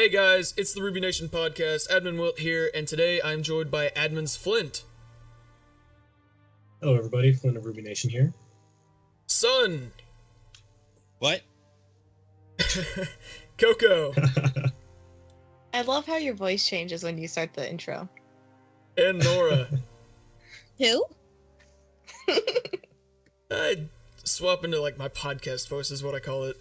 Hey guys, it's the RWBY Nation podcast. Admin Wilt here, and today I'm joined by admins Flynt. Hello everybody, Flynt of RWBY Nation here. Sun. What? Coco. I love how your voice changes when you start the intro. And Nora. Who? I swap into like my podcast voice is what I call it.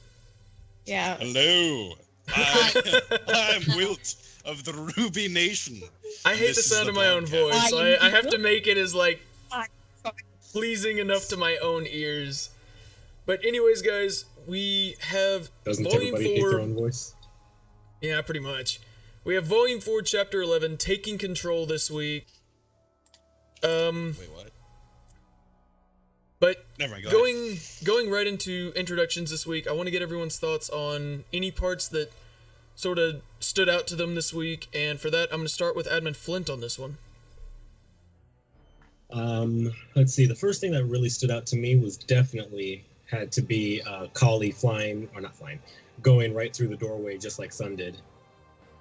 Yeah. Hello. I'm Wilt of the RWBY Nation. I hate the sound of my own voice, so I have to make it as like pleasing enough to my own ears. But anyways, guys, we have Doesn't Volume everybody 4. hate their own voice? Yeah, pretty much. We have Volume 4, Chapter 11, Taking Control this week. Wait, what? But Never mind, going right into introductions this week, I want to get everyone's thoughts on any parts that sort of stood out to them this week, and for that, I'm going to start with Admin Flynt on this one. Let's see, the first thing that really stood out to me was definitely had to be Collie going right through the doorway just like Sun did.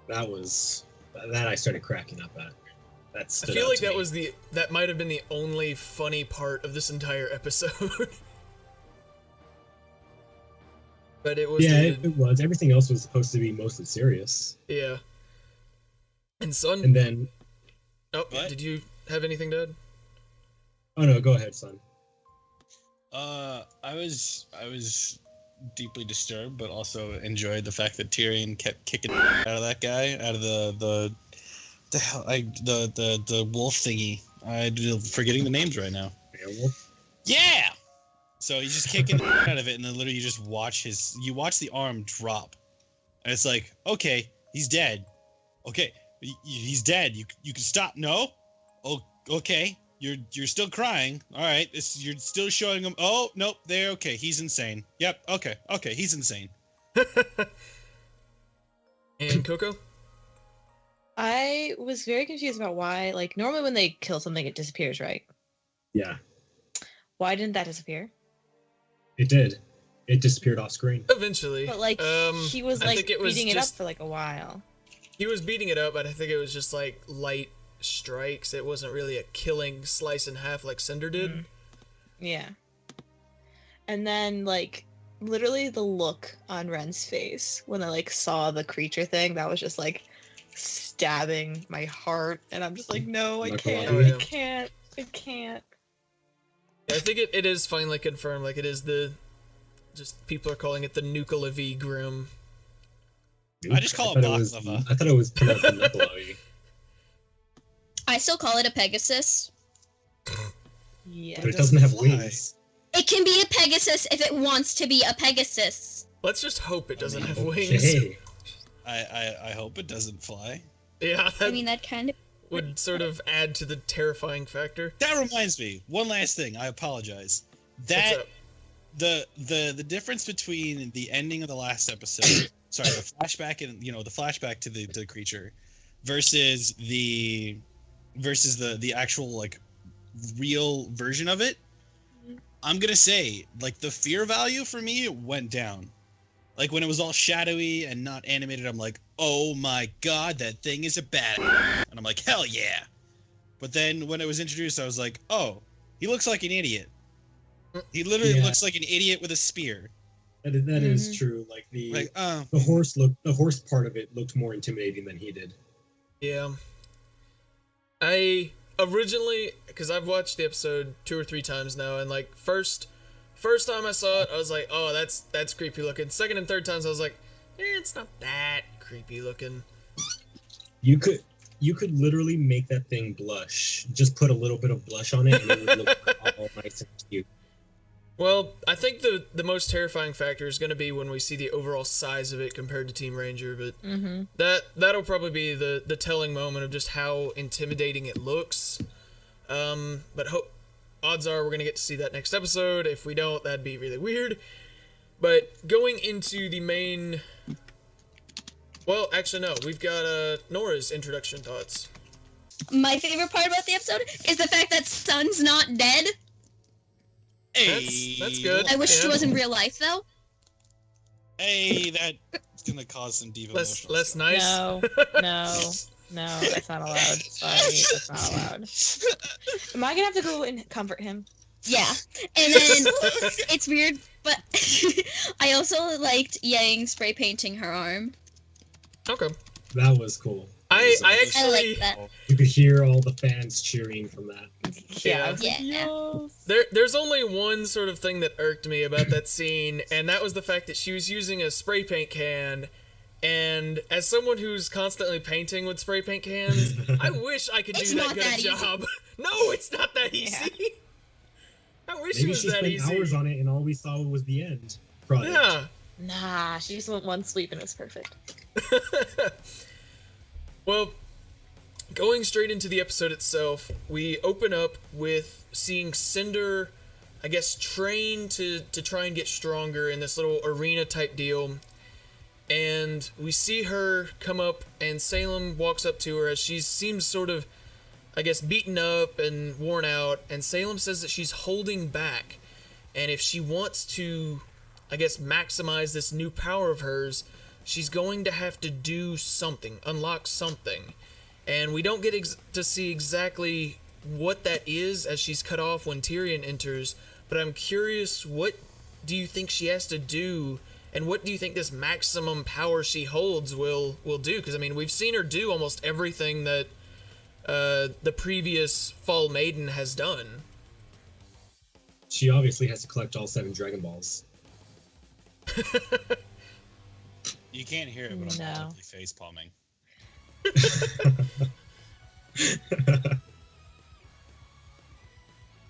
That I started cracking up at. I feel like that might have been the only funny part of this entire episode. But it was. Yeah, it was. Everything else was supposed to be mostly serious. Yeah. And Sun. And then. Oh, what? Did you have anything to add? Oh no, go ahead, Sun. I was deeply disturbed, but also enjoyed the fact that Tyrion kept kicking out of that guy, out of the wolf thingy. I'm forgetting the names right now. Werewolf? Yeah. So he's just kicking out of it, and then literally you just watch the arm drop, and it's like, okay, he's dead. Okay, he's dead. You can stop. No. Oh, okay. You're still crying. All right. You're still showing him. Oh, nope. There. Okay. He's insane. Yep. Okay. He's insane. And Coco? I was very confused about why, like, normally when they kill something, it disappears, right? Yeah. Why didn't that disappear? It did. It disappeared off screen. Eventually. But, like, he was, like, beating it up for, like, a while. He was beating it up, but I think it was just, like, light strikes. It wasn't really a killing slice in half like Cinder did. Mm. Yeah. And then, like, literally the look on Ren's face when I, like, saw the creature thing, that was just, like, stabbing my heart, and I'm just like, no, I can't. Oh, yeah. I can't. Yeah, I think it is finally confirmed, like, it is just people are calling it the Nuckelavee Grim. I just call it baklava. I thought it was pronounced Nuckelavee. I still call it a Pegasus. Yeah. But it doesn't have wings. It can be a Pegasus if it wants to be a Pegasus. Let's just hope it doesn't have wings. Okay. I hope it doesn't fly. Yeah, that kind of would sort of add to the terrifying factor. That reminds me, one last thing. I apologize. That the difference between the ending of the last episode, sorry, the flashback and the flashback to the creature, versus the actual like real version of it. I'm gonna say like the fear value for me went down. Like when it was all shadowy and not animated, I'm like, oh my god, that thing is a bad. And I'm like, hell yeah. But then when it was introduced, I was like, oh, he looks like an idiot. He literally looks like an idiot with a spear. That is true. Like the horse part of it looked more intimidating than he did. Yeah. I originally, because I've watched the episode 2 or 3 times now, and like first time I saw it, I was like, oh, that's creepy looking. Second and third times, I was like, it's not that creepy looking. You could literally make that thing blush. Just put a little bit of blush on it, and it would look all nice and cute. Well, I think the most terrifying factor is going to be when we see the overall size of it compared to Team Ranger, but that'll probably be the telling moment of just how intimidating it looks. But odds are we're going to get to see that next episode. If we don't, that'd be really weird. But going into the main... Well, actually, no. We've got Nora's introduction thoughts. My favorite part about the episode is the fact that Sun's not dead. Hey. That's good. I wish she was in real life, though. Hey, that's gonna cause some deep emotional Less stuff. nice. No, that's not allowed. Sorry, that's not allowed. Am I gonna have to go and comfort him? Yeah. And then it's weird, but I also liked Yang spray painting her arm. Okay. That was cool. I I actually like that. You could hear all the fans cheering from that. Yeah. Yeah. There's only one sort of thing that irked me about that scene, and that was the fact that she was using a spray paint can. And as someone who's constantly painting with spray paint cans, I wish I could do It's that not good that a job. No, it's not that easy. I wish it Maybe was she that spent easy. hours on it, and all we saw was the end product. Yeah. Nah, she just went one sweep and it was perfect. Well, going straight into the episode itself, we open up with seeing Cinder, I guess, train to try and get stronger in this little arena type deal. And we see her come up, and Salem walks up to her as she seems sort of, I guess, beaten up and worn out. And Salem says that she's holding back. And if she wants to, I guess, maximize this new power of hers, she's going to have to do something, unlock something. And we don't get to see exactly what that is as she's cut off when Tyrion enters. But I'm curious, what do you think she has to do? And what do you think this maximum power she holds will do? Because, I mean, we've seen her do almost everything that the previous Fall Maiden has done. She obviously has to collect all 7 Dragon Balls. You can't hear it, but I'm No. audibly face palming.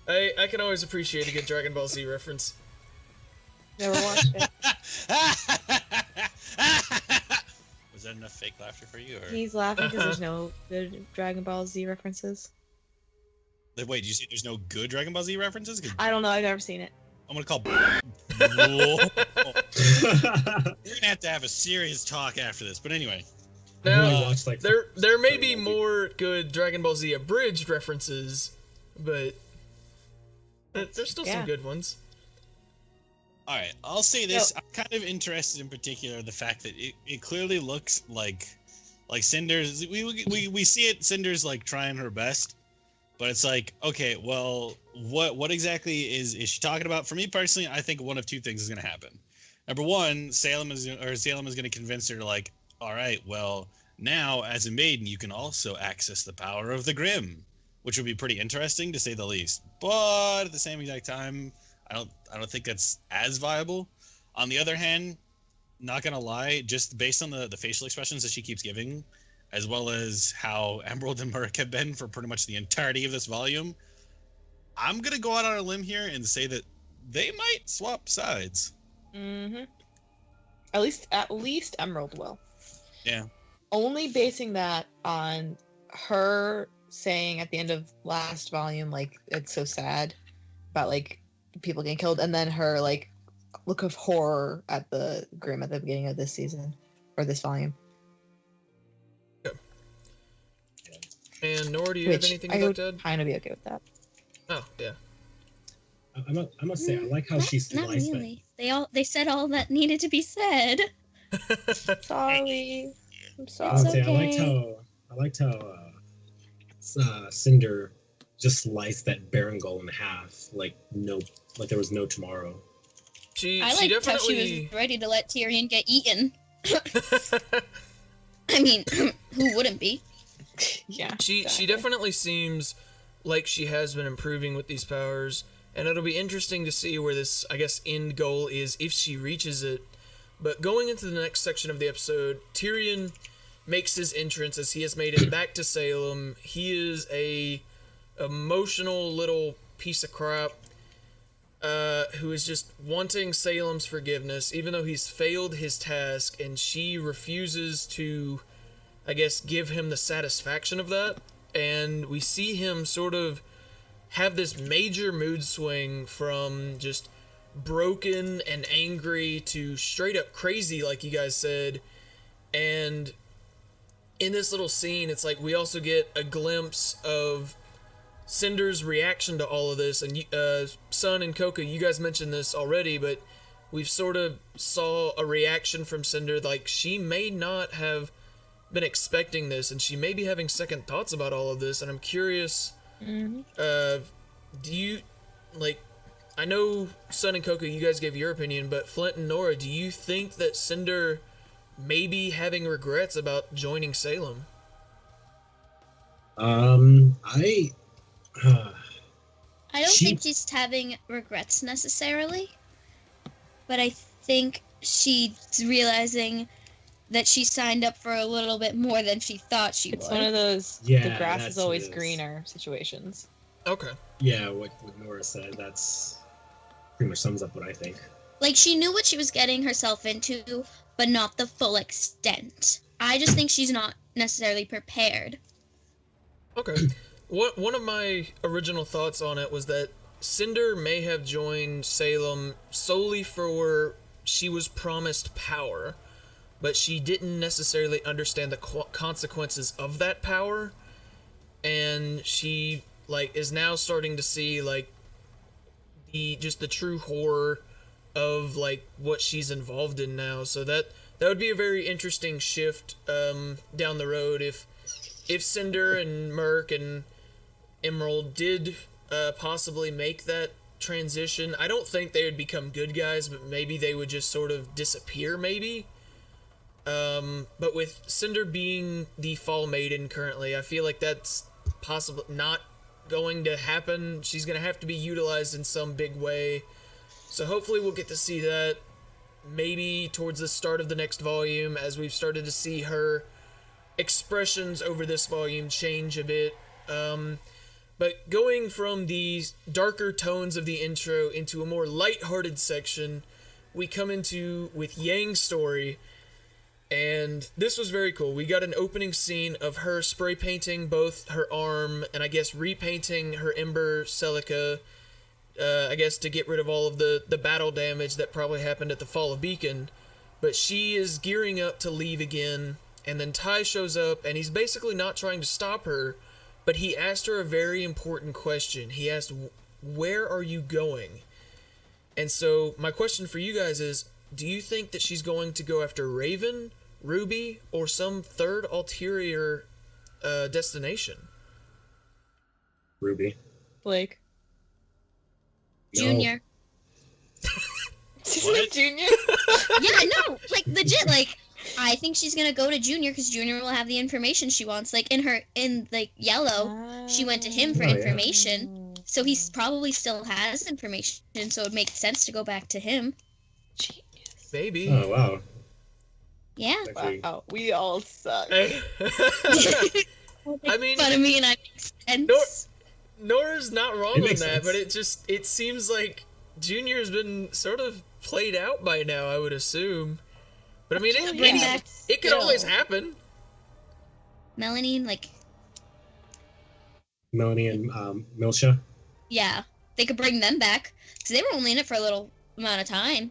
I can always appreciate a good Dragon Ball Z reference. Never watched it. Was that enough fake laughter for you? Or He's laughing because there's no good Dragon Ball Z references. wait, did you say there's no good Dragon Ball Z references? 'Cause I don't know. I've never seen it. I'm gonna call. We're gonna have a serious talk after this. But anyway, I've only Now, watched, like, there may be 30 more good Dragon Ball Z abridged references, but there's still Yeah. some good ones. all right. I'll say this. I'm kind of interested in particular the fact that it clearly looks like Cinder's. We see it. Cinder's like trying her best, but it's like, okay, well, what exactly is she talking about? For me personally, I think one of two things is going to happen. Number one, Salem is going to convince her, like, all right, well, now as a maiden, you can also access the power of the Grimm, which would be pretty interesting to say the least. But at the same exact time, I don't think that's as viable. On the other hand, not gonna lie, just based on the facial expressions that she keeps giving, as well as how Emerald and Murk have been for pretty much the entirety of this volume, I'm gonna go out on a limb here and say that they might swap sides. Mm-hmm. At least Emerald will. Yeah. Only basing that on her saying at the end of last volume, like, it's so sad about, like, people getting killed, and then her, like, look of horror at the Grimm at the beginning of this season, or this volume. And Nora, do you have Which anything I you'd like would to add? kind of be okay with that. Oh, yeah. I must say, I like how she Not sliced really. They said all that needed to be said. Sorry. I'm I sorry. must It's say, okay. I liked how Cinder just sliced that Barangol in half, like there was no tomorrow. She I liked how definitely. she was ready to let Tyrion get eaten. I mean, who wouldn't be? Yeah. She exactly. definitely seems like she has been improving with these powers, and it'll be interesting to see where this, I guess, end goal is if she reaches it. But going into the next section of the episode, Tyrion makes his entrance as he has made it back to Salem. He is a emotional little piece of crap who is just wanting Salem's forgiveness, even though he's failed his task, and she refuses to, I guess, give him the satisfaction of that. And we see him sort of have this major mood swing from just broken and angry to straight up crazy, like you guys said. And in this little scene, it's like we also get a glimpse of Cinder's reaction to all of this. And Sun and Coco, you guys mentioned this already, but we've sort of saw a reaction from Cinder, like she may not have been expecting this, and she may be having second thoughts about all of this, and I'm curious, do you, like, I know Sun and Coco, you guys gave your opinion, but Flynt and Nora, do you think that Cinder may be having regrets about joining Salem? I don't think she's having regrets necessarily, but I think she's realizing that she signed up for a little bit more than she thought she would. It's one of those the grass is always greener situations. Okay. Yeah, what Nora said, that's pretty much sums up what I think. Like, she knew what she was getting herself into, but not the full extent. I just think she's not necessarily prepared. Okay. One of my original thoughts on it was that Cinder may have joined Salem solely for she was promised power, but she didn't necessarily understand the consequences of that power, and she like is now starting to see like the true horror of like what she's involved in now. So that would be a very interesting shift down the road if Cinder and Merc and Emerald did possibly make that transition. I don't think they would become good guys, but maybe they would just sort of disappear, maybe. But with Cinder being the Fall Maiden currently, I feel like that's possibly not going to happen. She's going to have to be utilized in some big way. So hopefully we'll get to see that maybe towards the start of the next volume, as we've started to see her expressions over this volume change a bit. But going from the darker tones of the intro into a more lighthearted section, we come into with Yang's story, and this was very cool. We got an opening scene of her spray painting both her arm and I guess repainting her Ember Celica, I guess to get rid of all of the battle damage that probably happened at the Fall of Beacon. But she is gearing up to leave again, and then Ty shows up, and he's basically not trying to stop her, but he asked her a very important question. He asked, "Where are you going?" And so my question for you guys is, do you think that she's going to go after Raven, RWBY, or some third ulterior destination? RWBY. Blake. No. Junior. What? Junior? Yeah, no, like, legit, like, I think she's gonna go to Junior because Junior will have the information she wants. Like, in Yellow, she went to him for information, so he probably still has information, so it makes sense to go back to him. Genius. Maybe. Oh, wow. Yeah. Actually, Wow, we all suck. I mean, Fun of me and I make sense. Nora's not wrong It on makes that, sense. but it seems like Junior's been sort of played out by now, I would assume. But I mean, Bring back it could always happen. Melanie, like, Melanie and Milsha. yeah, they could bring them back because they were only in it for a little amount of time.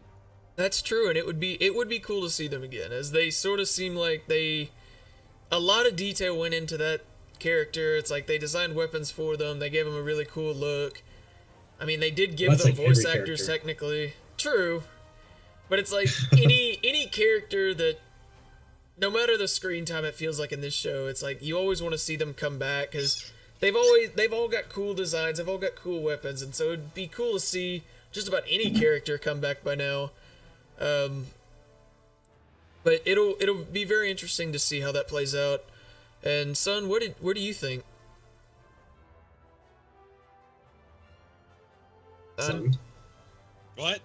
That's true, and it would be cool to see them again, as they sort of seem like a lot of detail went into that character. It's like they designed weapons for them, they gave them a really cool look. I mean, they did give That's them like voice every actors character. technically. True. But it's like any character that, no matter the screen time it feels like in this show, it's like you always want to see them come back because they've all got cool designs, they've all got cool weapons, and so it'd be cool to see just about any character come back by now. But it'll be very interesting to see how that plays out. And Son, what do you think? Son. What?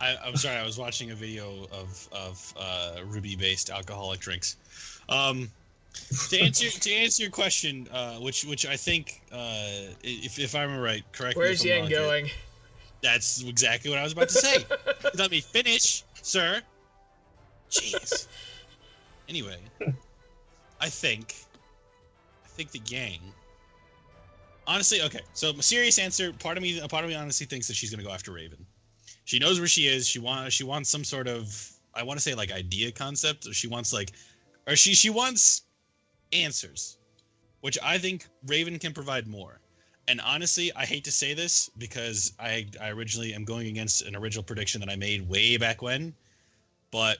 I'm sorry. I was watching a video of RWBY-based alcoholic drinks. To answer your question, which I think, if I remember right, correct me if Where's I'm Yang wrong here. going? That's exactly what I was about to say. Let me finish, sir. Jeez. Anyway, I think the gang. Honestly, okay. So, a serious answer. Part of me honestly thinks that she's gonna go after Raven. She knows where she is. She wants some sort of, I want to say, like, idea concept, or she wants she wants answers, which I think Raven can provide more. And honestly, I hate to say this because I originally am going against an original prediction that I made way back when, but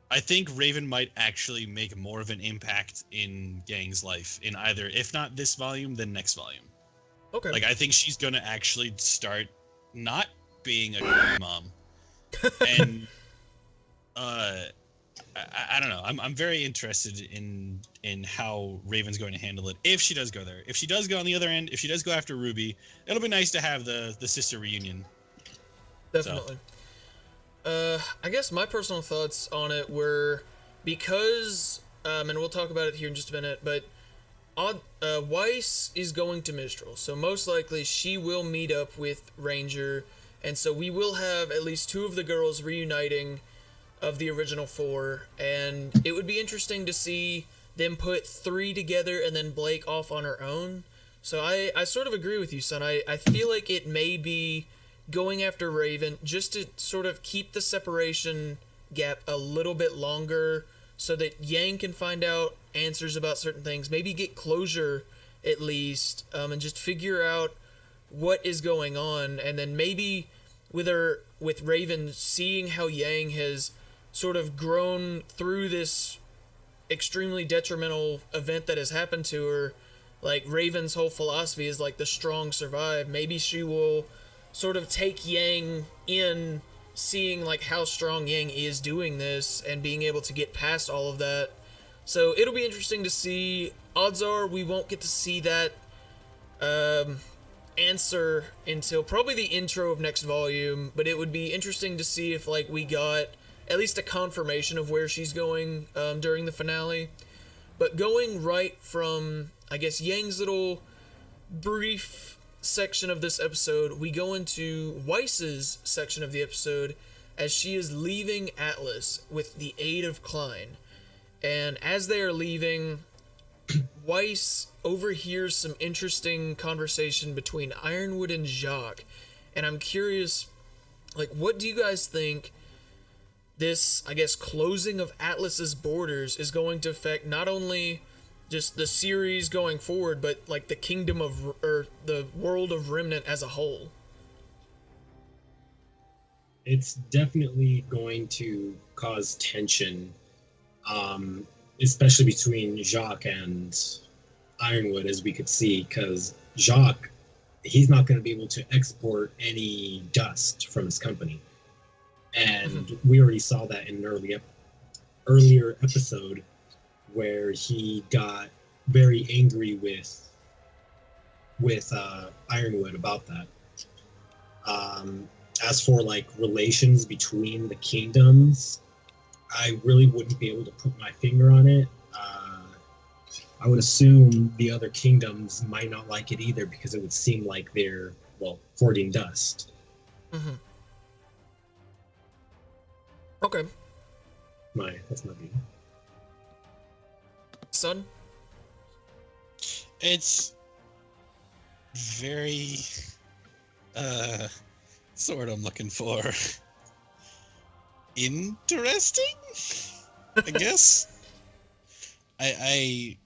I think Raven might actually make more of an impact in Yang's life in either, if not this volume, then next volume. Okay. Like, I think she's gonna actually start not being a mom, and I don't know. I'm very interested in how Raven's going to handle it if she does go there. If she does go on the other end, if she does go after RWBY, it'll be nice to have the sister reunion. Definitely. I guess my personal thoughts on it were because, and we'll talk about it here in just a minute, but Weiss is going to Mistral, so most likely she will meet up with Ranger, and so we will have at least 2 of the girls reuniting of the original 4, and it would be interesting to see them put 3 together and then Blake off on her own. So I sort of agree with you, son. I feel like it may be going after Raven just to sort of keep the separation gap a little bit longer so that Yang can find out answers about certain things, maybe get closure at least, and just figure out what is going on, and then maybe with Raven seeing how Yang has sort of grown through this extremely detrimental event that has happened to her. Like, Raven's whole philosophy is like the strong survive. Maybe she will sort of take Yang in, seeing like how strong Yang is doing this and being able to get past all of that. So it'll be interesting to see. Odds are we won't get to see that answer until probably the intro of next volume, but it would be interesting to see if like we got at least a confirmation of where she's going during the finale. But going right from, I guess, Yang's little brief section of this episode, we go into Weiss's section of the episode as she is leaving Atlas with the aid of Klein. And as they are leaving, Weiss overhears some interesting conversation between Ironwood and Jacques. And I'm curious, like, what do you guys think this, I guess, closing of Atlas's borders is going to affect not only just the series going forward, but like the kingdom of, or the world of Remnant as a whole? It's definitely going to cause tension, especially between Jacques and Ironwood, as we could see, because Jacques, he's not going to be able to export any dust from his company. And we already saw that in an earlier episode where he got very angry with Ironwood about that. As for like relations between the kingdoms, I really wouldn't be able to put my finger on it. I would assume the other kingdoms might not like it either, because it would seem like they're, well, hoarding dust. Mm-hmm. Okay. That's my view. Son? It's very what's the word I'm looking for? Interesting, I guess. I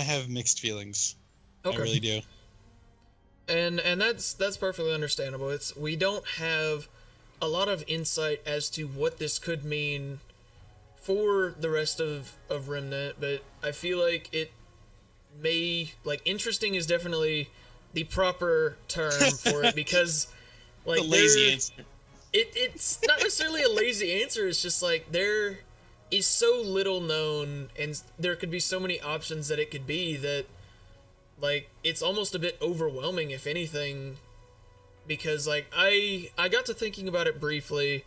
have mixed feelings. Okay. I really do. And that's perfectly understandable. We don't have a lot of insight as to what this could mean for the rest of Remnant, but I feel like it may, like, interesting is definitely the proper term for it, because like the lazy answer. It's not necessarily a lazy answer, it's just like there is so little known and there could be so many options that it could be that, like, it's almost a bit overwhelming, if anything, because like I got to thinking about it briefly,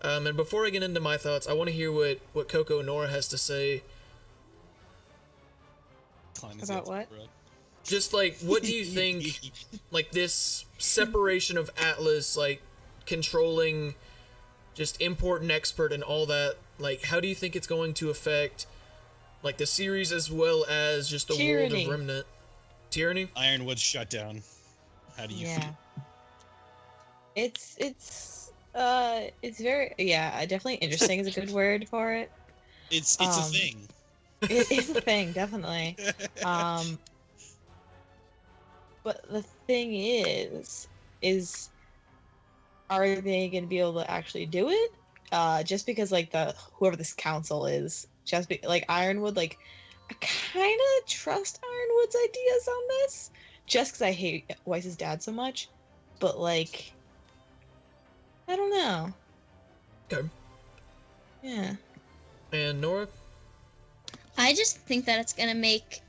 and before I get into my thoughts, I want to hear what Coco and Nora has to say. About what? Just like, what do you think, like, this separation of Atlas, like, controlling just import and export and all that, like, how do you think it's going to affect, like, the series as well as just the world of Remnant? Tyranny? Ironwood shutdown. How do you feel? It's very, definitely interesting is a good word for it. It's a thing. It is a thing, definitely. But the thing is are they going to be able to actually do it? Just because like whoever this council is, like Ironwood, like I kind of trust Ironwood's ideas on this, just because I hate Weiss's dad so much. But like, I don't know. Okay. Yeah. And Nora? I just think that it's gonna make,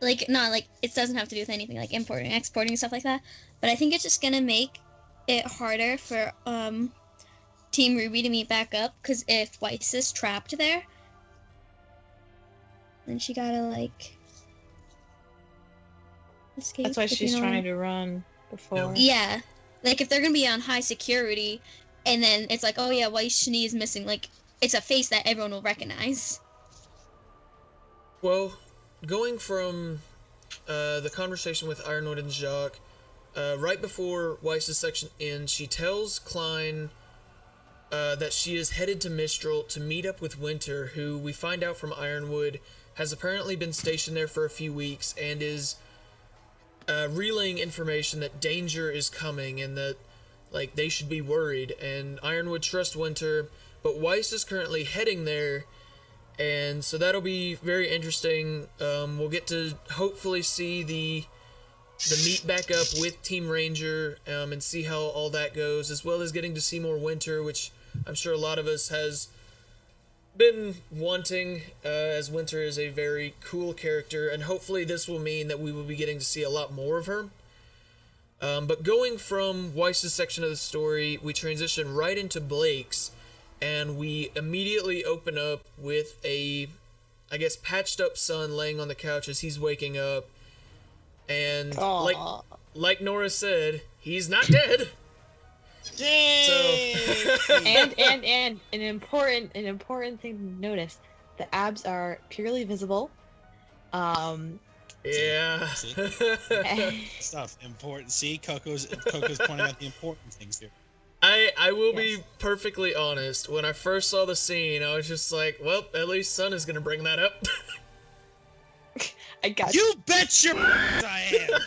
like, not like it doesn't have to do with anything like importing, exporting, stuff like that. But I think it's just gonna make it harder for Team RWBY to meet back up, because if Weiss is trapped there, then she gotta like escape. That's why she's trying to run before. Yeah, like if they're gonna be on high security, and then it's like, oh yeah, Weiss Shani is missing. Like it's a face that everyone will recognize. Well, going from the conversation with Ironwood and Jacques, right before Weiss's section ends, she tells Klein that she is headed to Mistral to meet up with Winter, who we find out from Ironwood has apparently been stationed there for a few weeks and is relaying information that danger is coming and that like they should be worried. And Ironwood trusts Winter, but Weiss is currently heading there. And so that'll be very interesting. We'll get to hopefully see the meet back up with Team Ranger and see how all that goes, as well as getting to see more Winter, which I'm sure a lot of us has been wanting, as Winter is a very cool character, and hopefully this will mean that we will be getting to see a lot more of her. But going from Weiss's section of the story, we transition right into Blake's, and we immediately open up with a, I guess, patched up Sun laying on the couch as he's waking up. And like Nora said, he's not dead. Yay! So and an important thing to notice: the abs are purely visible. Yeah. Stuff important. See, Coco's pointing out the important things here. I will be perfectly honest. When I first saw the scene, I was just like, well, at least Sun is gonna bring that up. I got you. Bet your I am.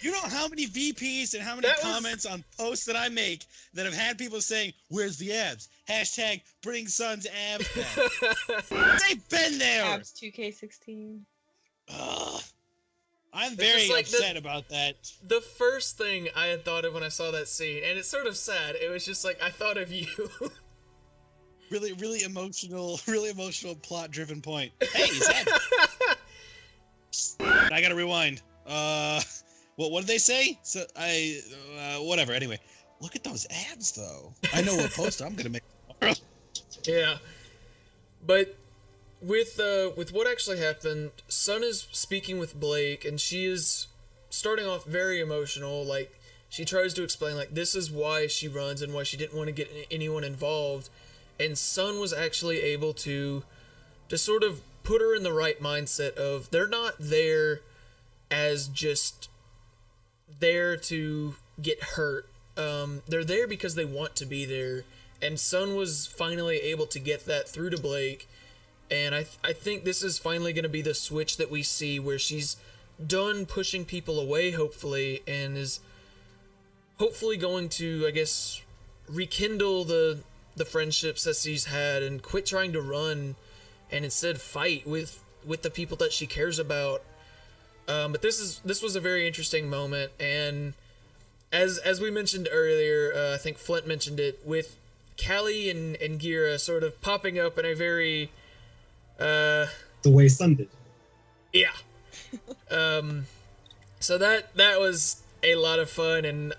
You know how many VPs and how many comments on posts that I make that have had people saying, "Where's the abs?" Hashtag bring Sun's abs back. They've been there. Abs 2K16. Ugh. I'm very upset about that. The first thing I had thought of when I saw that scene, and it's sort of sad, it was just like, I thought of you. really emotional plot-driven point. Hey, is that... I gotta rewind. What did they say? So whatever. Anyway, look at those abs, though. I know what poster I'm gonna make tomorrow. Yeah, but with what actually happened, Sun is speaking with Blake, and she is starting off very emotional. Like she tries to explain, like this is why she runs and why she didn't want to get anyone involved. And Sun was actually able to sort of put her in the right mindset of they're not there as just there to get hurt. They're there because they want to be there. And Sun was finally able to get that through to Blake. And I think this is finally going to be the switch that we see where she's done pushing people away, hopefully, and is hopefully going to, I guess, rekindle the friendships that she's had and quit trying to run and instead fight with the people that she cares about. But this was a very interesting moment, and as we mentioned earlier, I think Flynt mentioned it, with Callie and Gira sort of popping up in a very the way Sun did. Yeah. So that was a lot of fun, and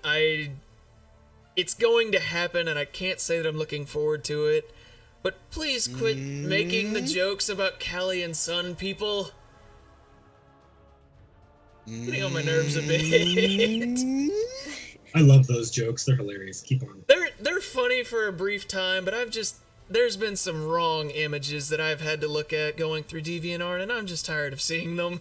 it's going to happen, and I can't say that I'm looking forward to it. But please quit making the jokes about Callie and Sun, people. Getting on my nerves a bit. I love those jokes. They're hilarious. Keep on. They're funny for a brief time, but there's been some wrong images that I've had to look at going through DeviantArt, and I'm just tired of seeing them.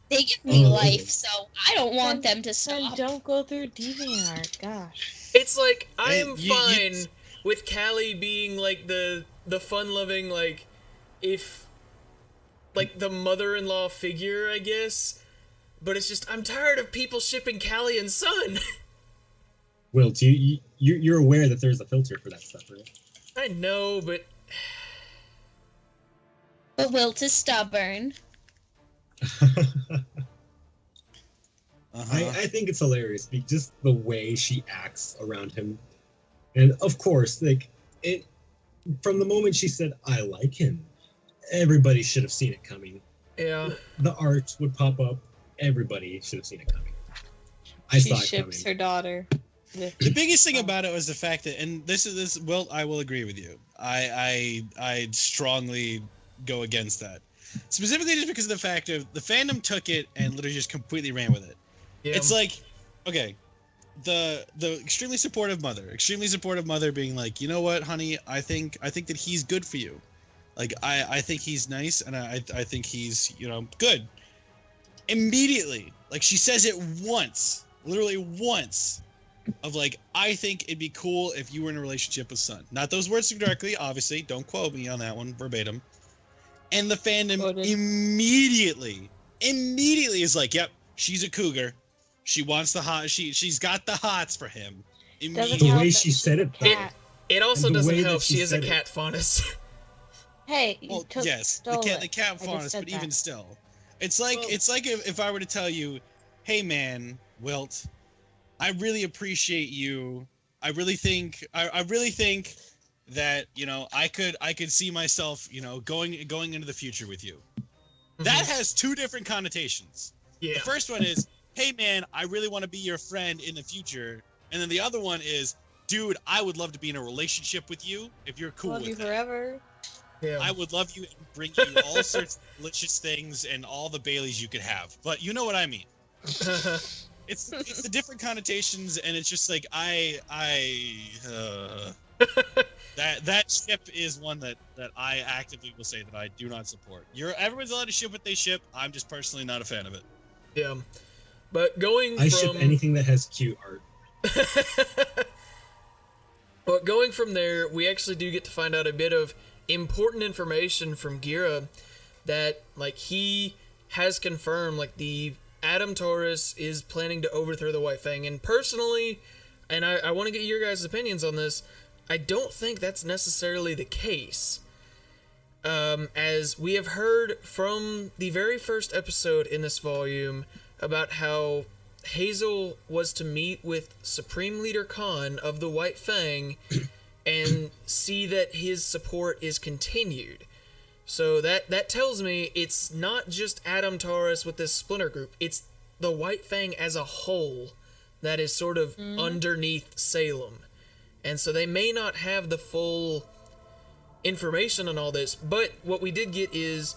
They give me life, so I don't want them to stop. Don't go through DeviantArt, gosh. It's like, I am fine with Callie being like the fun-loving, like, if like the mother-in-law figure, I guess. But it's just, I'm tired of people shipping Callie and Sun. Wilt, you're aware that there's a filter for that stuff, right? I know, but Wilt is stubborn. I think it's hilarious, just the way she acts around him, and of course, like it. From the moment she said, "I like him," everybody should have seen it coming. yeah. The art would pop up. Everybody should have seen it coming. I She saw it ships coming. her daughter. With The biggest thing about it was the fact that, and this, well, I will agree with you. I strongly go against that, specifically just because of the fact of the fandom took it and literally just completely ran with it. Yeah. It's like, okay, the extremely supportive mother being like, you know what, honey, I think that he's good for you. Like I think he's nice, and I think he's, you know, good. Immediately, like she says it once, literally once, of like, I think it'd be cool if you were in a relationship with Sun. Not those words directly, obviously. Don't quote me on that one verbatim. And the fandom Quoted. immediately is like, yep, she's a cougar. She wants the hot. She's got the hots for him. Doesn't The Immediately. help way that she said it, though. cat. It also And the doesn't way that help. she She is a said it. cat faunus. Hey, you Well, took yes, the stole cat it. cat I just faunus, said but even that. still, it's like if I were to tell you, hey man, Wilt, I really appreciate you. I really think that, you know, I could see myself, you know, going into the future with you. That has two different connotations. Yeah. The first one is, hey man, I really want to be your friend in the future, and then the other one is, dude, I would love to be in a relationship with you if you're cool Love with you that. forever. Yeah. I would love you and bring you all sorts of delicious things and all the Baileys you could have. But you know what I mean. It's the different connotations, and it's just like that ship is one that I actively will say that I do not support. Everyone's allowed to ship what they ship. I'm just personally not a fan of it. Yeah. But going I from ship anything that has cute art. But going from there, we actually do get to find out a bit of important information from Gira that, like, he has confirmed, like, the Adam Taurus is planning to overthrow the White Fang. And personally, and I want to get your guys' opinions on this, I don't think that's necessarily the case. As we have heard from the very first episode in this volume about how Hazel was to meet with Supreme Leader Khan of the White Fang and see that his support is continued. So that tells me it's not just Adam Taurus with this splinter group, it's the White Fang as a whole that is sort of underneath Salem. And so they may not have the full information on all this, but what we did get is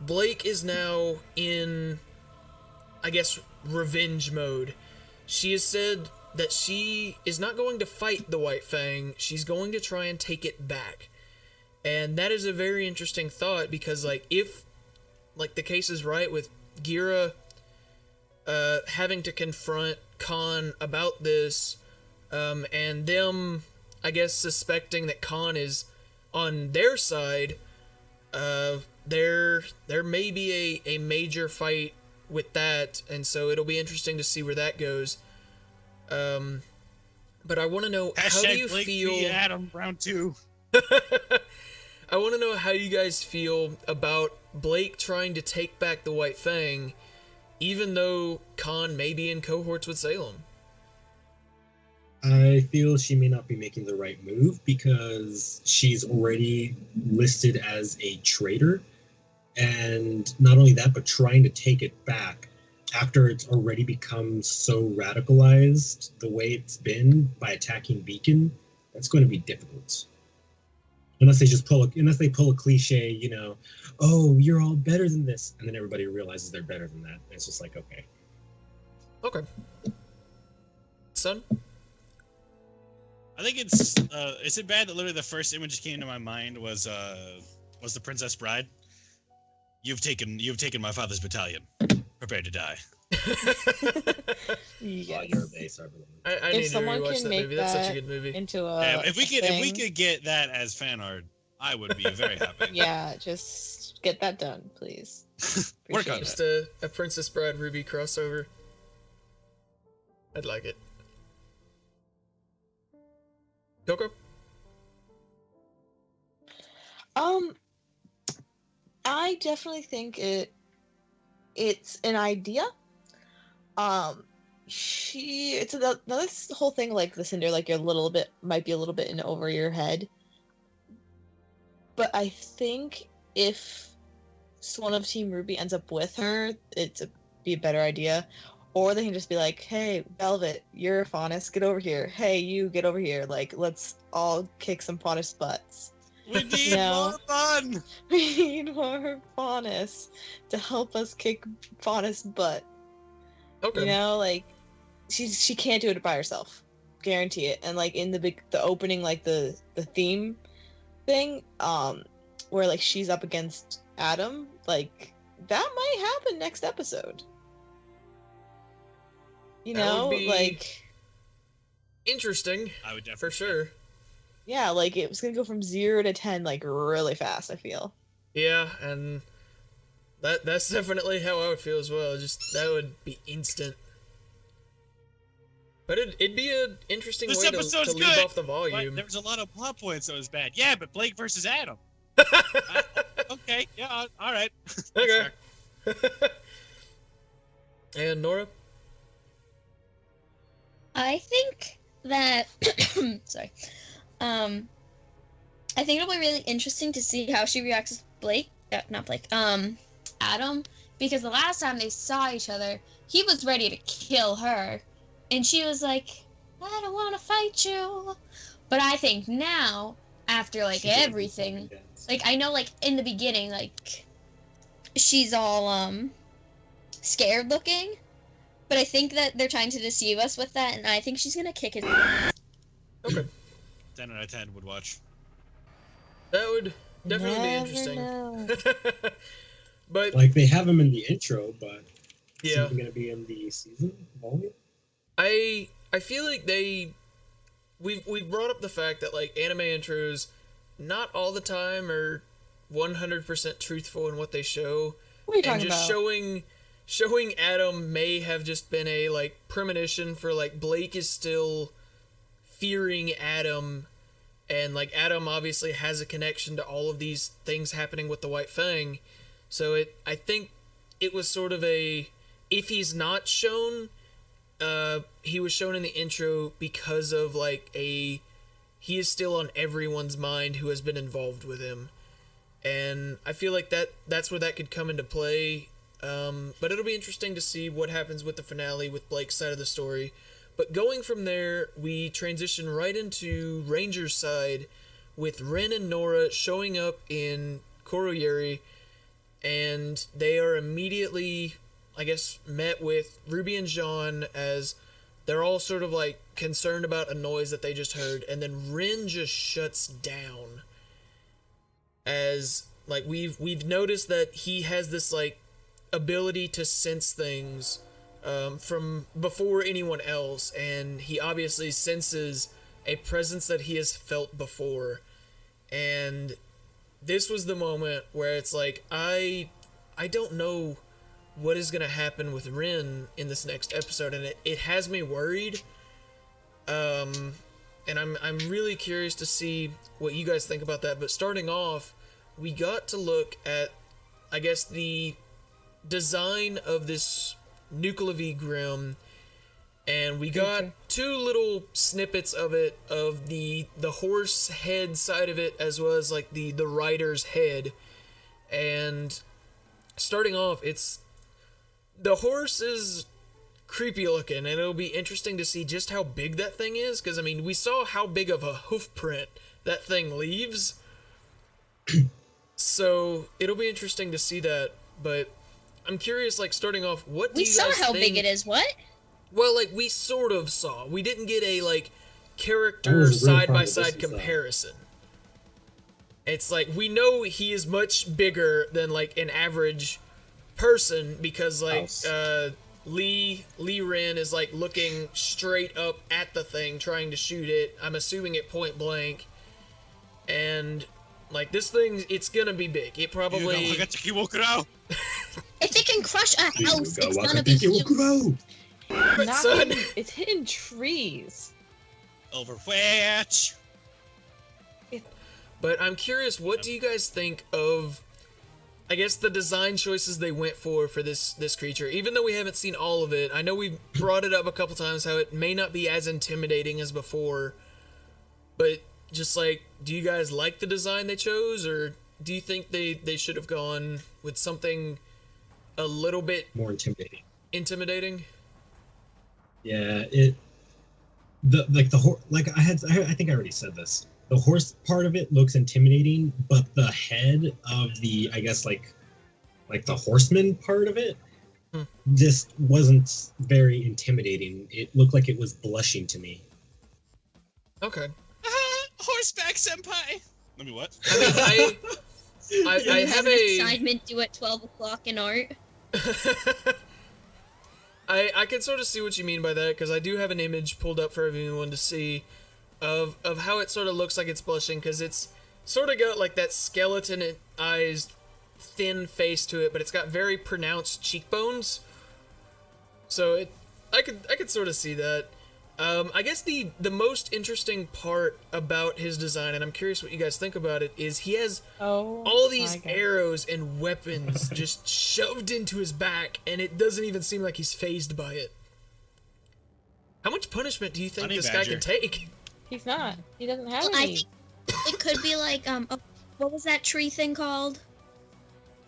Blake is now in, I guess, revenge mode. She has said that she is not going to fight the White Fang, she's going to try and take it back. And that is a very interesting thought, because, like, if, like, the case is right with Gira having to confront Khan about this, and them, I guess, suspecting that Khan is on their side, there may be a major fight with that, and so it'll be interesting to see where that goes. But I want to know, how do you Blake feel? v. Adam round 2. I want to know how you guys feel about Blake trying to take back the White Fang, even though Khan may be in cohorts with Salem. I feel she may not be making the right move because she's already listed as a traitor. And not only that, but trying to take it back after it's already become so radicalized the way it's been by attacking Beacon, that's going to be difficult. Unless they pull a cliche, you know, oh, you're all better than this, and then everybody realizes they're better than that. It's just like, okay. Okay. Son? I think it's is it bad that literally the first image that came to my mind was the Princess Bride? You've taken my father's battalion. Prepare to die. Yes. You're a base, I believe. I If need to someone rewatch can that make movie. That's such a that good movie. into Yeah, if we thing, could get that as fan art, I would be very happy. Yeah, just get that done, please. Work on Appreciate Just it. a Princess Bride RWBY crossover. I'd like it. Coco? I definitely think it's an idea. It's another whole thing like the Cinder, like might be a little bit in over your head. But I think if one of Team RWBY ends up with her, be a better idea. Or they can just be like, hey, Velvet, you're Faunus, get over here. Hey, you, get over here. Like, let's all kick some Faunus butts. We need more fun! We need more Faunus to help us kick Faunus butt. Okay. You know, like, she can't do it by herself. Guarantee it. And, like, in the opening, like, the theme thing, where, like, she's up against Adam, like, that might happen next episode. You know, like, interesting. I would definitely For sure. Yeah, like it was gonna go from 0 to 10 like really fast, I feel. Yeah, and that's definitely how I would feel as well. Just that would be instant. But it'd be an interesting This way to episode's leave good, off the volume. There was a lot of plot points that was bad. Yeah, but Blake versus Adam. Okay, yeah, all right. Okay. And Nora? I think that sorry. I think it'll be really interesting to see how she reacts to Blake. Not Blake. Adam, because the last time they saw each other, he was ready to kill her, and she was like, "I don't want to fight you." But I think now, after like everything, like I know, like in the beginning, like she's all scared looking, but I think that they're trying to deceive us with that, and I think she's gonna kick his ass. Okay. 10 out of 10 would watch. That would definitely be Never interesting. know. But Like they have him in the intro, but yeah, is he gonna be in the season volume? I feel like we've brought up the fact that like anime intros not all the time are 100% truthful in what they show. What are you And talking just about? showing Adam may have just been a like premonition for like Blake is still fearing Adam, and like Adam obviously has a connection to all of these things happening with the White Fang. So I think it was sort of a, if he's not shown, he was shown in the intro because of like he is still on everyone's mind who has been involved with him. And I feel like that's where that could come into play. But it'll be interesting to see what happens with the finale with Blake's side of the story. But going from there, we transition right into Ranger's side with Ren and Nora showing up in Koroyeri, and they are immediately, I guess, met with Ruby and Jean as they're all sort of like concerned about a noise that they just heard, and then Ren just shuts down. As like we've noticed that he has this like ability to sense things from before anyone else, and he obviously senses a presence that he has felt before. And this was the moment where it's like I don't know what is gonna happen with Ren in this next episode, and it has me worried. And I'm really curious to see what you guys think about that. But starting off, we got to look at, I guess, the design of this Nuckelavee Grim, and we got two little snippets of it, of the horse head side of it, as well as like the rider's head. And starting off, the horse is creepy looking, and it'll be interesting to see just how big that thing is, because I mean we saw how big of a hoof print that thing leaves. So it'll be interesting to see that. But I'm curious, like, starting off, what do We you saw guys how think? big it is. What? Well, like, we sort of saw. We didn't get a, like, That character was a real side-by-side problem, comparison. It's like, we know he is much bigger than, like, an average person, because, like, Lee Ren is, like, looking straight up at the thing, trying to shoot it. I'm assuming at point blank. And Like, this thing, it's gonna be big. It probably... If it can crush a house, it's gonna be huge. It's hitting trees. Overwatch. But I'm curious, what do you guys think of, I guess, the design choices they went for this creature? Even though we haven't seen all of it, I know we've brought it up a couple times how it may not be as intimidating as before, but just like, do you guys like the design they chose, or do you think they should have gone with something a little bit more intimidating? Yeah, I think I already said this. The horse part of it looks intimidating, but the head of the, I guess, like the horseman part of it just wasn't very intimidating. It looked like it was blushing to me. Okay. Horseback senpai. Let me what? I have an a assignment due at 12 o'clock in art. I can sort of see what you mean by that, because I do have an image pulled up for everyone to see of how it sort of looks like it's blushing, because it's sort of got like that skeletonized thin face to it, but it's got very pronounced cheekbones. So I could sort of see that. I guess the most interesting part about his design, and I'm curious what you guys think about it, is he has all these arrows and weapons just shoved into his back, and it doesn't even seem like he's fazed by it. How much punishment do you think this guy can take? He's not. He doesn't have any. I think it could be like, what was that tree thing called?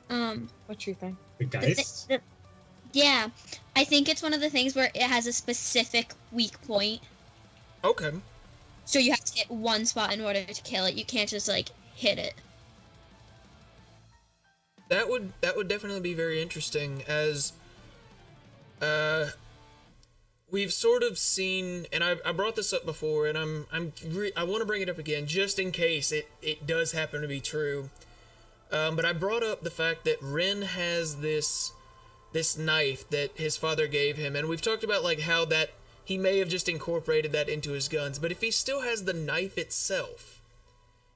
What tree thing? The Geist? Yeah, I think it's one of the things where it has a specific weak point. Okay. So you have to hit one spot in order to kill it. You can't just like hit it. That would definitely be very interesting, as we've sort of seen, and I brought this up before, and I want to bring it up again just in case it does happen to be true. But I brought up the fact that Ren has this knife that his father gave him, and we've talked about like how that he may have just incorporated that into his guns, but if he still has the knife itself,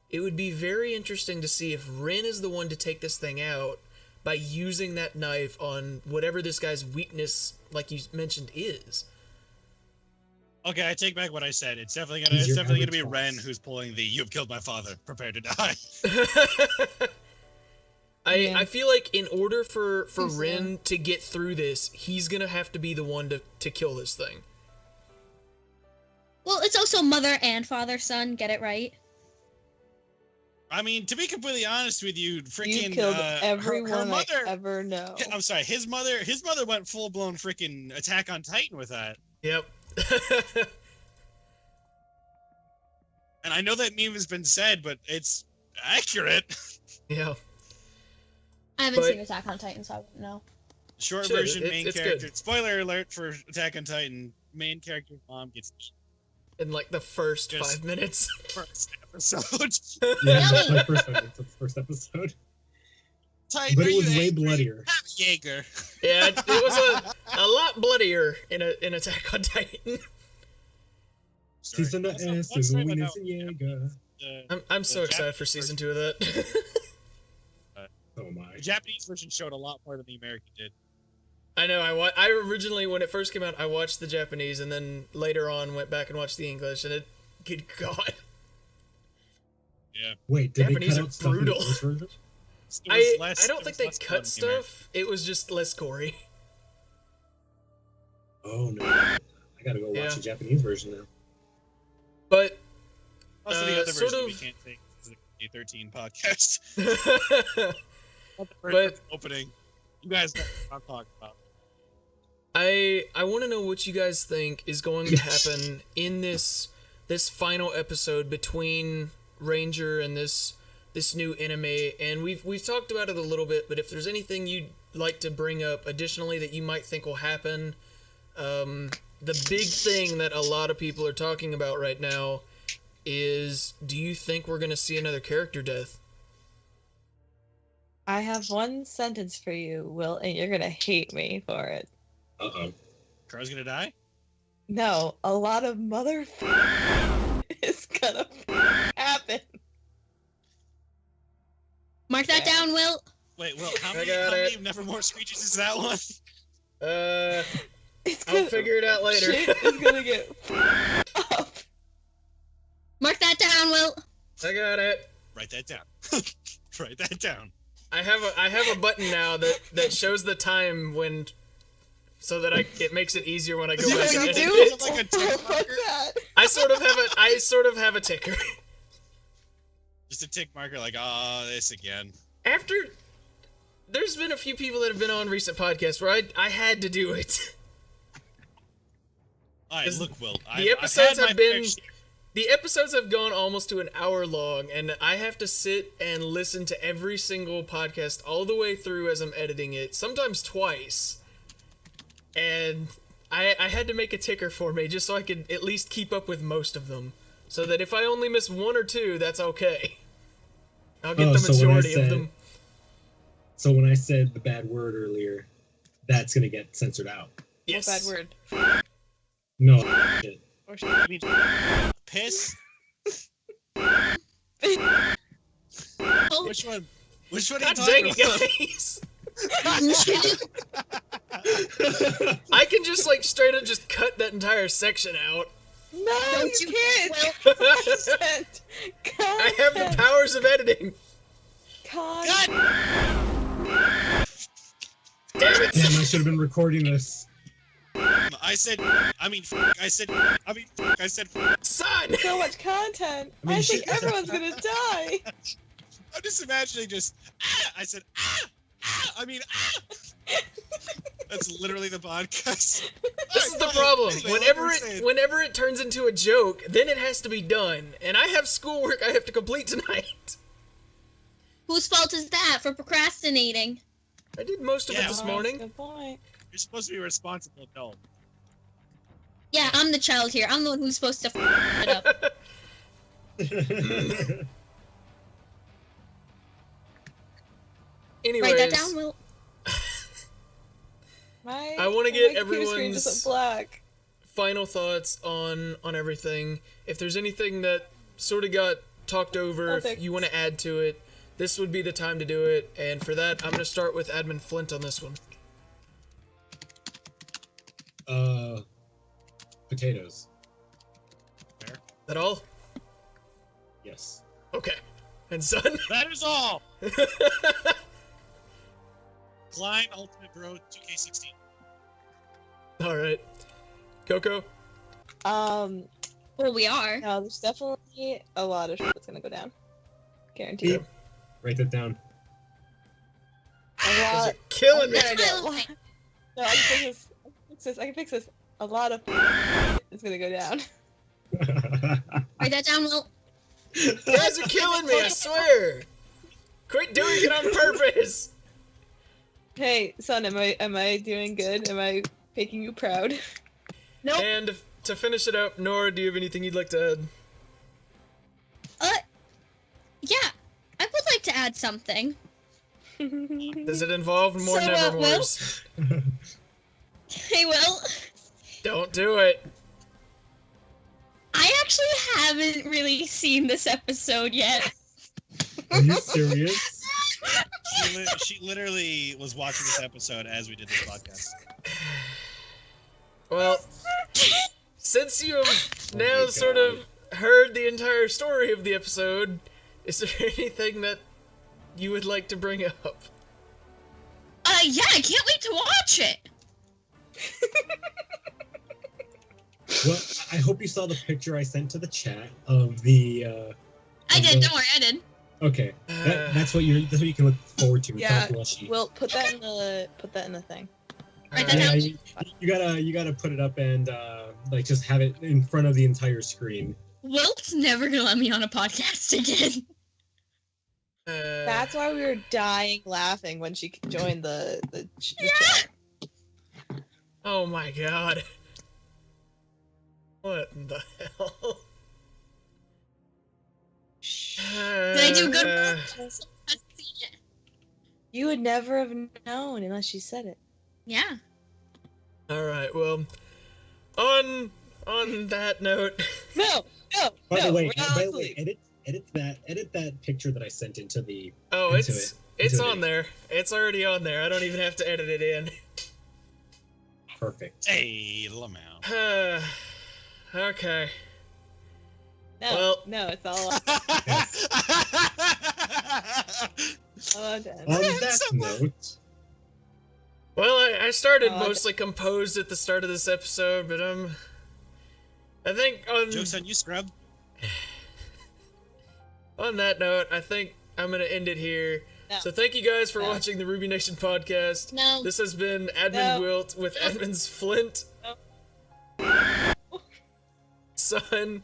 it would be very interesting to see if Ren is the one to take this thing out by using that knife on whatever this guy's weakness, like you mentioned, is. Okay, I take back what I said. It's definitely gonna be Ren who's pulling the "You have killed my father. Prepare to die." I feel like in order for Ren to get through this, he's gonna have to be the one to kill this thing. Well, it's also mother and father, son. Get it right. I mean, to be completely honest with you, freaking you killed everyone her mother, I ever know. I'm sorry, his mother went full blown freaking Attack on Titan with that. Yep. And I know that meme has been said, but it's accurate. Yeah. I haven't seen Attack on Titan, so I wouldn't know. Short version, main character. Good. Spoiler alert for Attack on Titan. Main character's mom gets in like the first 5 minutes. First episode. Yeah, that's my first episode. Titan, but it was way bloodier. Jaeger. Yeah, it was a lot bloodier in Attack on Titan. I'm so excited for season 2 of that. Oh my. The Japanese version showed a lot more than the American did. I know. I originally, when it first came out, I watched the Japanese, and then later on went back and watched the English, and good God. Yeah. Wait, did Japanese they cut out stuff in the brutal. English version? I don't think they cut stuff. It was just less gory. Oh no! I gotta go watch the Japanese version now. But also the other sort version of... we can't take is the A13 podcast. But opening, you guys know what I'm talking about. I want to know what you guys think is going to happen in this final episode between Ranger and this new enemy, and we've talked about it a little bit, but if there's anything you'd like to bring up additionally that you might think will happen, the big thing that a lot of people are talking about right now is, do you think we're going to see another character death? I have one sentence for you, Wilt, and you're gonna hate me for it. Uh-oh. Car's gonna die? No, a lot of mother is gonna happen. Mark that down, Wilt. Wait, Will, how many Nevermore screeches is that one? I'll figure it out later. Shit is gonna get up. Mark that down, Wilt. I got it. Write that down. Write that down. I have a button now that shows the time when, so that it makes it easier when I go back and edit it. Like a tick marker? I sort of have a ticker. Just a tick marker, like, this again. There's been a few people that have been on recent podcasts where I had to do it. Alright, look, Will. The episodes have gone almost to an hour long, and I have to sit and listen to every single podcast all the way through as I'm editing it, sometimes twice. And I had to make a ticker for me just so I could at least keep up with most of them. So that if I only miss one or two, that's okay. I'll get the majority of them. So when I said the bad word earlier, that's gonna get censored out. Yes. What bad word? No. Shit. Or shit. I mean, piss? Oh, Which one? Which one are you God talking dang about? it, guys! I can just straight up just cut that entire section out. No, Don't you you- can't. Well- Content. I have the powers of editing. Content. Damn it! Damn, I should have been recording this. I said. Son! So much content. I mean, I think shit. everyone's gonna die. I'm just imagining just. I said. That's literally the podcast. This is the problem. Whenever it turns into a joke, then it has to be done, and I have schoolwork I have to complete tonight. whose fault is that for procrastinating? I did most of it this morning. Good point. You're supposed to be a responsible adult. Yeah, I'm the child here. I'm the one who's supposed to f it up. Anyways, Write that down, Wilt. I wanna get my computer screen just everyone's- went black. final thoughts on everything. If there's anything that sort of got talked over, if Perfect. you want to add to it, this would be the time to do it. And for that, I'm going to start with Admin Flynt on this one. Potatoes. That all? Yes. Okay. And Son? That is all. Klein Ultimate Bro 2K16. All right. Coco? Well, we are. No, there's definitely a lot of shit that's gonna go down. Guaranteed. Yep. Write that down. A Guys lot. are killing me. No, I can fix this. I can fix this. A lot of is gonna go down. Write that down, Wilt. You guys are killing me, I swear. Quit doing it on purpose. Hey, son, am I doing good? Am I making you proud? Nope. And to finish it up, Nora, do you have anything you'd like to add? Yeah, I would like to add something. Does it involve more So, Nevermores? Hey, Will. Don't do it. I actually haven't really seen this episode yet. Are you serious? She literally was watching this episode as we did this podcast. Well, since you have now sort of heard the entire story of the episode, is there anything that you would like to bring up? Yeah, I can't wait to watch it. Well, I hope you saw the picture I sent to the chat of the. I did. Don't worry, I did. Okay, that's what you can look forward to. Yeah, Without blushing. Will put that in the thing. Write that Yeah, down. you gotta put it up and just have it in front of the entire screen. Wilt's never gonna let me on a podcast again. That's why we were dying laughing when she joined the Yeah. chat. Oh my god. What the hell? Did I do good? I've seen it. You would never have known unless she said it. Yeah. Alright, well, on that note, No, By the way, we're not asleep. Edit that picture that I sent into the. Oh, into it's it. on there. It's already on there. I don't even have to edit it in. Perfect. Hey, Lamau. Okay. No, Well- no, it's all all done. On that note, Well, I started Oh, mostly composed at the start of this episode, but I think Joke's on you, scrub. on that note, I think I'm gonna end it here. No. So thank you guys for No. watching the Ruby Nation podcast. No. This has been Admin No. Wilt with Admin's Flynt. Son.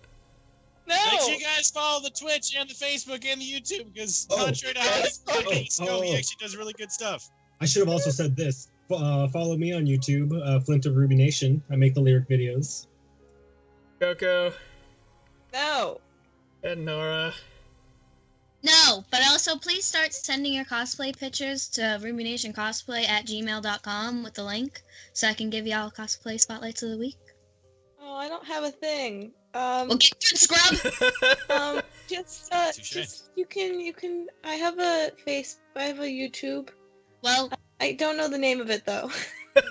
No. Make sure you guys follow the Twitch and the Facebook and the YouTube, because Oh. contrary to how this case go, he Oh. actually does really good stuff. I should have also said this. Follow me on YouTube, Flynt of Ruby Nation. I make the lyric videos. Coco. No. And Nora. No, but also please start sending your cosplay pictures to rubynationcosplay@gmail.com with the link, so I can give y'all cosplay spotlights of the week. Oh, I don't have a thing. Well, get good, scrub! Just you can. I have a YouTube. Well, I don't know the name of it though.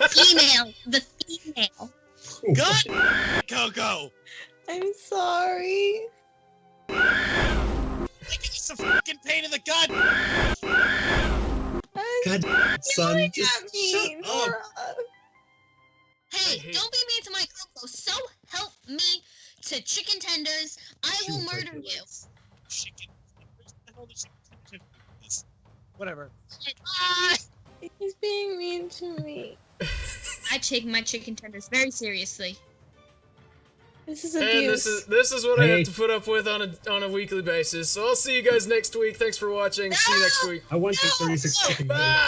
female. The female. God, Coco! I'm sorry. It's a fucking pain in the gut! God, son, Yelling just at me, shut up. Nora. Hey, hate- don't be mean to my Coco. So help me to chicken tenders, I will Shoot, murder break your you. legs. Chicken. Where the hell is chicken? Whatever. He's being mean to me. I take my chicken tenders very seriously. This is And abuse. this is what I Hey. have to put up with on a weekly basis. So I'll see you guys next week. Thanks for watching. See you next week. I want the 36 chicken. Bye.